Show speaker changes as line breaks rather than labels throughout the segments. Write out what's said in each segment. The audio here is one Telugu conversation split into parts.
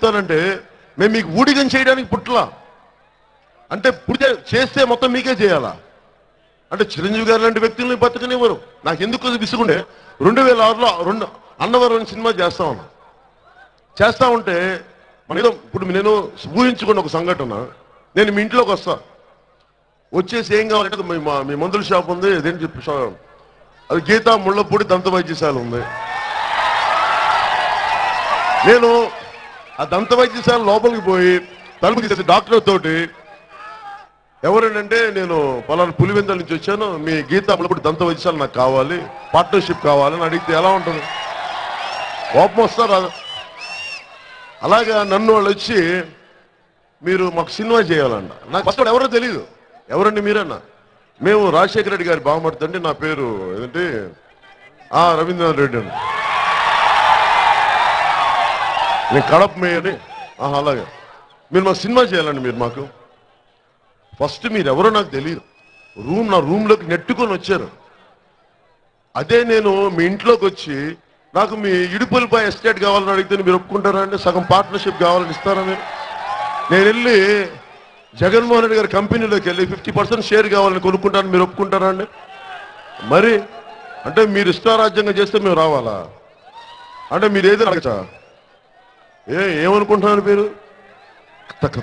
చెప్తానంటే మేము మీకు ఊడిగం చేయడానికి పుట్టలా, అంటే పుడితే చేస్తే మొత్తం మీకే చేయాలా? అంటే చిరంజీవి గారు లాంటి వ్యక్తుల్ని బతకనివ్వరు. నాకు ఎందుకు విసుగుండే 2006లో అన్నవరం సినిమా చేస్తా ఉన్నా. చేస్తా ఉంటే ఏదో ఇప్పుడు నేను ఊహించుకున్న ఒక సంఘటన, నేను మీ ఇంట్లోకి వస్తా, వచ్చేసి ఏం కావాలంటే మీ మందుల షాప్ ఉంది, అదేంటి చెప్పి అది గీతా ముళ్ళపూడి దంత వైద్యశాల ఉంది. నేను ఆ దంత వైద్యశాల లోపలికి పోయి తలుపు తీసేసి డాక్టర్ తోటి, ఎవరేంటంటే నేను పలానా పులివెందుల నుంచి వచ్చాను, మీ గీతా ముళ్ళపూడి దంత వైద్యశాల నాకు కావాలి, పార్ట్నర్షిప్ కావాలని అడిగితే ఎలా ఉంటుంది? కోపం వస్తారు. అలాగా నన్ను వాళ్ళు వచ్చి మీరు మాకు సినిమా చేయాలన్న, నాకు ఫస్ట్ ఎవరో తెలియదు. ఎవరండి మీరన్నా? మేము రాజశేఖర రెడ్డి గారి బావమర్దండి, నా పేరు ఏదంటే రవీంద్రనాథ్ రెడ్డి అండి, నేను కడప మేయని. అలాగే మీరు మాకు సినిమా చేయాలండి, మీరు మాకు. ఫస్ట్ మీరు ఎవరో నాకు తెలియదు, నా రూమ్లోకి నెట్టుకొని వచ్చారు. అదే నేను మీ ఇంట్లోకి వచ్చి నాకు మీ ఇడుపులపై ఎస్టేట్ కావాలని అడిగితే మీరు ఒప్పుకుంటారా అండి? సగం పార్ట్నర్షిప్ కావాలని ఇస్తారా మీరు? నేను వెళ్ళి జగన్మోహన్ రెడ్డి గారి కంపెనీలోకి వెళ్ళి 50% షేర్ కావాలని కొనుక్కుంటాను, మీరు ఒప్పుకుంటారా అండి? మరి అంటే మీరు ఇష్టారాజ్యంగా చేస్తే మేము రావాలా? అంటే మీరు ఏదైనా అడగచ్చా? ఏమనుకుంటున్నారు మీరు?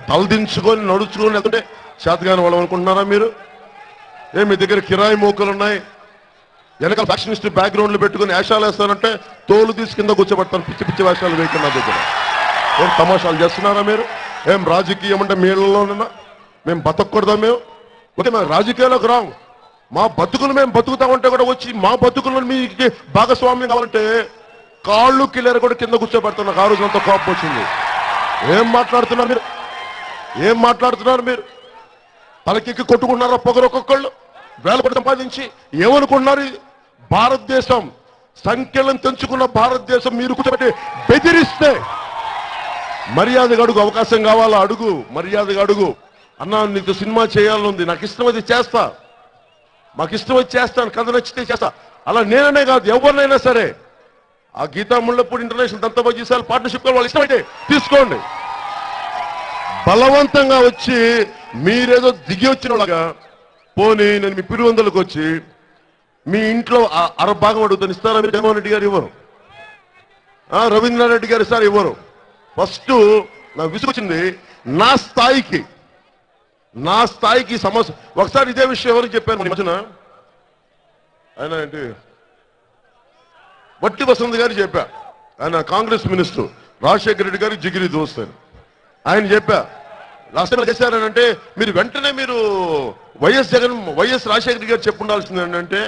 తలదించుకొని నడుచుకొని లేకుంటే చేతగాని వాళ్ళు అనుకుంటున్నారా మీరు? మీ దగ్గర కిరాయి మోకలు ఉన్నాయి, వెనకాల ఫ్యాక్షనిస్ట్ బ్యాక్గ్రౌండ్లు పెట్టుకుని వేషాలు వేస్తానంటే తోలు తీసి కింద కూర్చోబెడతాను, పిచ్చి పిచ్చి వేషాలు వేయకుండా దగ్గర. ఏం తమాషాలు చేస్తున్నారా మీరు? ఏం రాజకీయం అంటే మీళ్ళలోనైనా మేము బతకూడదా? మేము ఓకే, మేము రాజకీయాల్లోకి రాము, మా బతుకులు మేము బతుకుతామంటే కూడా వచ్చి మా బతుకులను మీకు భాగస్వామ్యం కావాలంటే కాళ్ళు కిల్లర కూడా కింద కూర్చోబెడతాను. నాకు ఆ రోజు అంతా కోపం వచ్చింది. ఏం మాట్లాడుతున్నారు మీరు? ఏం మాట్లాడుతున్నారు మీరు? తలకెక్కి కొట్టుకుంటున్నారా పొగరు ఒక్కొక్కళ్ళు? వేల కోట్లు సంపాదించి ఏమనుకుంటున్నారు? భారతదేశం సంఖ్యలను తెంచుకున్న భారతదేశం మీరు కూర్చోబెట్టి బెదిరిస్తే మర్యాదగా అడుగు, అవకాశం కావాలా అడుగు, మర్యాదగా అడుగు. అన్నా నీకు సినిమా చేయాలని ఉంది, నాకు ఇష్టం అది చేస్తా, మాకు ఇష్టం వచ్చి చేస్తాను, కథ నచ్చితే చేస్తా. అలా నేననే కాదు, ఎవరినైనా సరే ఆ గీతా ముళ్ళపూడి ఇంటర్నేషనల్ దంత వైద్యశాల పార్ట్నర్షిప్ వాళ్ళు ఇష్టమైతే తీసుకోండి. బలవంతంగా వచ్చి మీరేదో దిగి వచ్చిన వాళ్ళగా పోనీ నేను మీ పులివెందులకు వచ్చి మీ ఇంట్లో అరభాగం అడుగుతాను, ఇస్తారా మీరు? జగన్మోహన్ రెడ్డి గారు ఇవ్వరు, రవీంద్రనాథ్ రెడ్డి గారు సార్ ఇవ్వరు. ఫస్ట్ నాకు విసుగొచ్చింది. నా స్థాయికి సమస్య. ఒకసారి ఇదే విషయం ఎవరికి చెప్పాను మధ్యన, ఆయన ఏంటి వట్టి వసంత్ గారు చెప్పా, ఆయన కాంగ్రెస్ మినిస్టర్, రాజశేఖర రెడ్డి గారికి జిగిరి దోస్తాను. ఆయన చెప్పా లాస్ట్ టైం చేశారనంటే మీరు వెంటనే మీరు వైఎస్ రాజశేఖర రెడ్డి గారు చెప్పుండాల్సింది ఏంటంటే,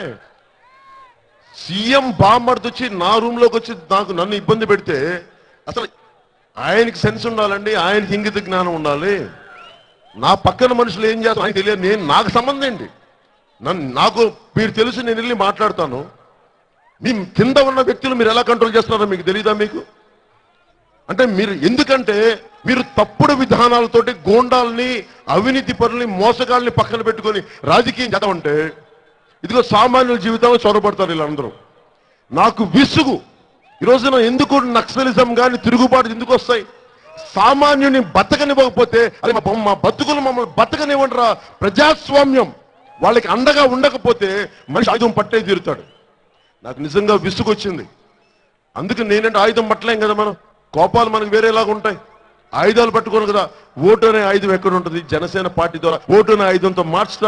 సీఎం బామ్మర్ది వచ్చి నా రూమ్లోకి వచ్చి నన్ను ఇబ్బంది పెడితే అసలు ఆయనకి సెన్స్ ఉండాలండి, ఆయనకి ఇంగిత జ్ఞానం ఉండాలి. నా పక్కన మనుషులు ఏం చేస్తాను ఆయనకి తెలియదు, నాకు సంబంధం ఏంటి? నాకు మీరు తెలుసు, నేను వెళ్ళి మాట్లాడతాను. మీ కింద ఉన్న వ్యక్తులు మీరు ఎలా కంట్రోల్ చేస్తున్నారో మీకు తెలియదా? మీకు అంటే మీరు ఎందుకంటే మీరు తప్పుడు విధానాలతోటి గోండాల్ని, అవినీతి పరుల్ని, మోసగాల్ని పక్కన పెట్టుకొని రాజకీయం చేద్దామంటే ఇదిగో సామాన్యుల జీవితంలో చొరబడతారు వీళ్ళందరూ. నాకు విసుగు. ఈ రోజున ఎందుకు నక్సలిజం కానీ తిరుగుబాటు ఎందుకు వస్తాయి? సామాన్యుని బతకనివ్వకపోతే అది మా బతుకులు మమ్మల్ని బతకనివ్వండిరా. ప్రజాస్వామ్యం వాళ్ళకి అండగా ఉండకపోతే మనిషి ఆయుధం పట్టే తీరుతాడు. నాకు నిజంగా విసుగు వచ్చింది. అందుకే నేనంటే ఆయుధం పట్టలేం కదా, మనం కోపాలు మనకు వేరేలాగా ఉంటాయి. ఆయుధాలు పట్టుకోను కదా. ఓటు అనే ఆయుధం ఎక్కడ ఉంటుంది? జనసేన పార్టీ ద్వారా ఓటు అనే ఆయుధంతో మార్చుతారు.